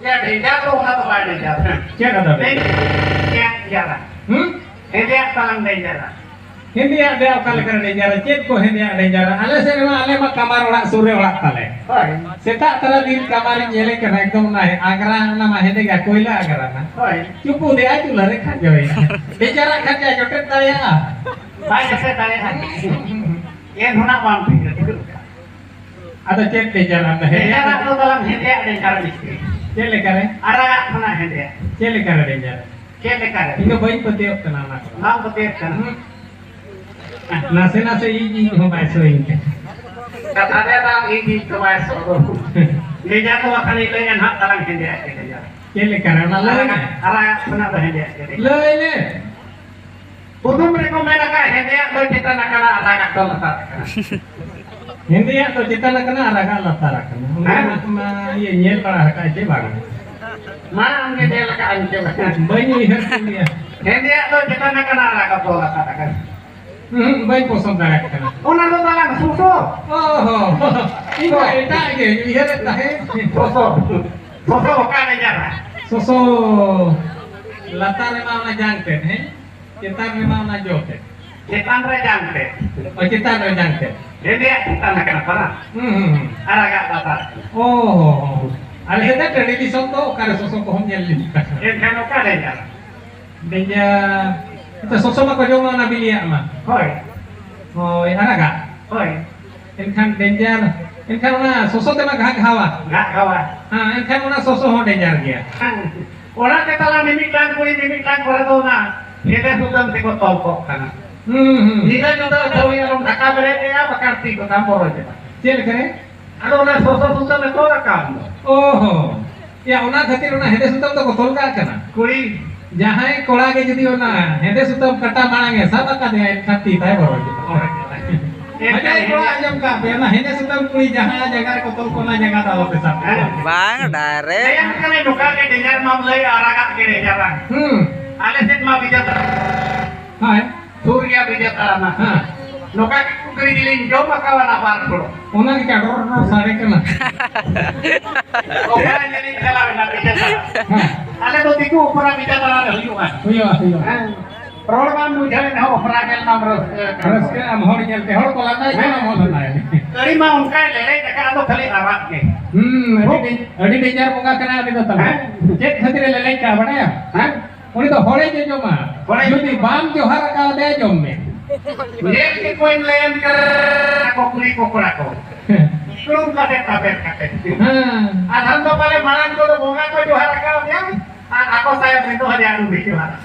Ya dia tuh nggak kepada dia. Cek ada. Dia jalan. Dia talang dia jalan. Hindi ada kali kerana dengar cek ko hindi ada dengar. Ale serema ale mak kamar orak sore orak tale. Seta tara din kamar nyele kena ekdom nahi. Agra nama hindi ga koila agra na. Cupu dia aja lare kan joy. Bicara kan ya jotet taya. Baik saya tanya. Yang mana bang? Ada cek dengar anda hindi. Dengar tu dalam hindi ada cara misteri. Cek lekare. Ada mana hindi? Cek lekare dengar. Cek lekare. Ingat bayi petiok kena nak. Nam petiok kena. Nase ini humai soing. Kata dia dalam ini kemas. Dia jatuh akan ilengan hak dalam hindi. Cek lekare na lele. Ada mana hindi? Lele. Untuk merekomendasikan hindi atau kita nak kena ada kata letak. Hindi atau kita nak kena araga latarakan. Ma ye nyel para ka je bang. Mana ang hindi lakaan siya. Banyu dia. Hindi atau kita nak kena ada kata letak. Baik posong darat kana. Una lo dalang susu. Oh. Ibu eta ge lihat tahe. Susu. Susu bukan aja. Soso latar mau na jangten he. Kita mau na jote. Kita rejante. Oh kita jangte. Jadi kita nak kena parah. Araga batas. Oh. Al heta tradition to kare soso ko hom nyelli. Ini kan oka aja. Denya kita soso ma ko jong na bilia ma. Hoi. Oh araga. Hoi. Enkan denjar. Enkan na soso te ma gak hawa. Nggak kawan. Enkan na soso ho denjar dia. Orang kita lah mimiklan pada tu na. Kita sudah tengok tolkok kan. Jika kita tahu yang orang kakak berada apa karti ko tampor aja. Cel kare? Ano na soso sudah lekor kan. Oh. Ya una khatir una hede sutam to kotol ka kana. Kuri Jahay kola ge jodi ona hede sutam kata manange sab ka de khati tai boro kita. Ajai kola ajam ka bena hede sutam kuri jahay jaga kotol kona jaga ta lo pesat. Bang, dare. Yang kena duka ke dengar mamlai araga ke jarang. Alasan ma bijata. Hai. Surya bijata na. Nuka kukri dilin jom makawan apar puro. Ona ki kador no sare kana. Oka jadi salah na bijata. Ale to tiku upara bijata na liuan. Huyo. Program mujale na upara gel namro. Terus ke am hor jel te hor kola tai kana mo na. Kari ma unka lele jaka ato khali arat ke. Adi denjar bunga kana adi to tala. Cek khatir lele ka badaya. Uni to hore je joma. Jodi bam johar ka de jomme. Ye ke koin len ke ako kuri kokora ko. Belum kate kabar kate. Adhan to pale maran ko to bunga ko johar ka dia. Ako saya bentuk hari anu bicara.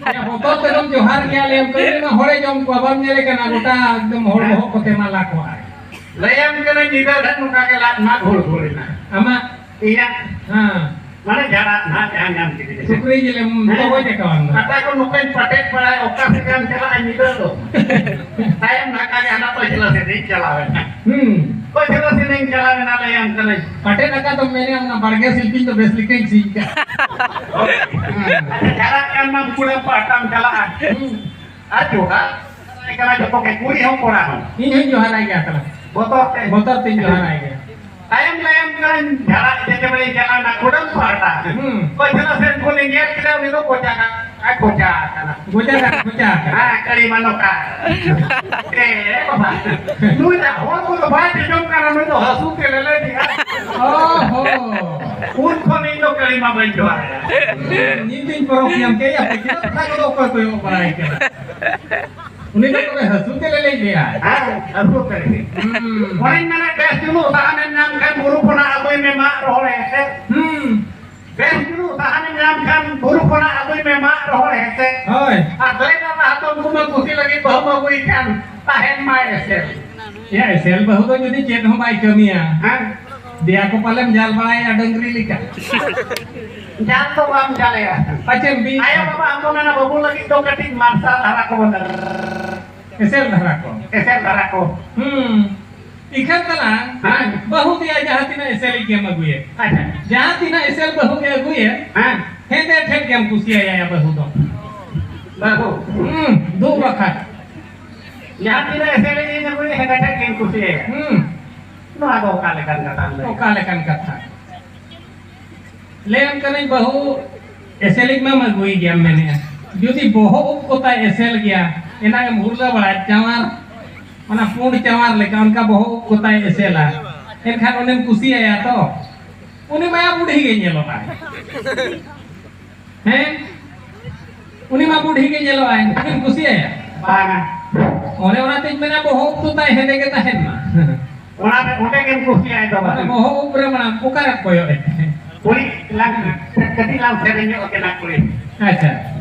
Ya foto tenom johar ke alem kene na hore jom ko bam nyele kana gota ekdom hor ho ko te mala ko ai. Layam kana jida dan muka ke lat mat hol na. Ama Iya. Mana jarak na jangan gitu. sukri jele to ko je kawan. Kata ko nukain patet pada okas kan cela anjir lo. Saya nak kage anak to jelas ini celawen. Ko jelas ini celawen ala yang kana. Pate naka to mene amna barge silpin to bes likai si. Jarak kan mang pula patang celaan. Aduh ha. Kana joko ke kuri hong kurang. Ini johar ai ga tala. Motor tin johar ai ga. Ayam kan jarak jadi beli jalan nak kurang patah. Ko jelas ini kuning ya kita itu kocak. Bocah. Kali manoka. Apa? Lu dah orang ko baik jom kana nu hasu ke lele dia. Un kon itu kelima benjoa. Nitin porok yang ke ya kita tak ko yo parai ke. Uni to hasu ke lele dia. Hasu ke lele. Orang mana bes dulu tahanan yang kan buru puna aku memang rohle. Bes dulu tahanan yang kan buru puna aku memang rohle. Oi. Atlay na atong kumakusi lagi bahwa mo ikan tahen mai esel. Ya esel bahu to jadi chet ho bai kemia. Dia ko palem jal balai adengri lika. Janto am jale ya. Pacem bi. Ayo bapa ampo na babu lagi to keting marsa darako bener. Esel darako. Esel darako. Ikan talang. Bahu dia jahatina esel iki maguye. Jahatina esel bahu ke aguye. Hende thet gam kusia ya bahu to. Bahu. Do bakat. Jahatina esel ini maguye hende thet gam kusia. No ako kalekan kata. O kalekan kata. लेम कने बहु एसेलिक में मगुई गया मैंने जुदी बहु कोता एसेल गया एना के मुरला बड़ा चावार ओना पूर्ण चावार लेका उनका बहु कोता एसेला एनखान उन्हें कुसी आया तो उन्हें माया बूढ़ी गई जेलो आए हैं उन्हें माया बूढ़ी गई जेलो आए उन्हें कुसी आया बागा ओने ओना तेज में ना बहु कोता हेदे के ताहेन मा ओना पे उठे के कुसी आए तो ओने बहु ऊपर मना पुकार कोयो Puri lang kati lang sa inyo okay na pu리 अच्छा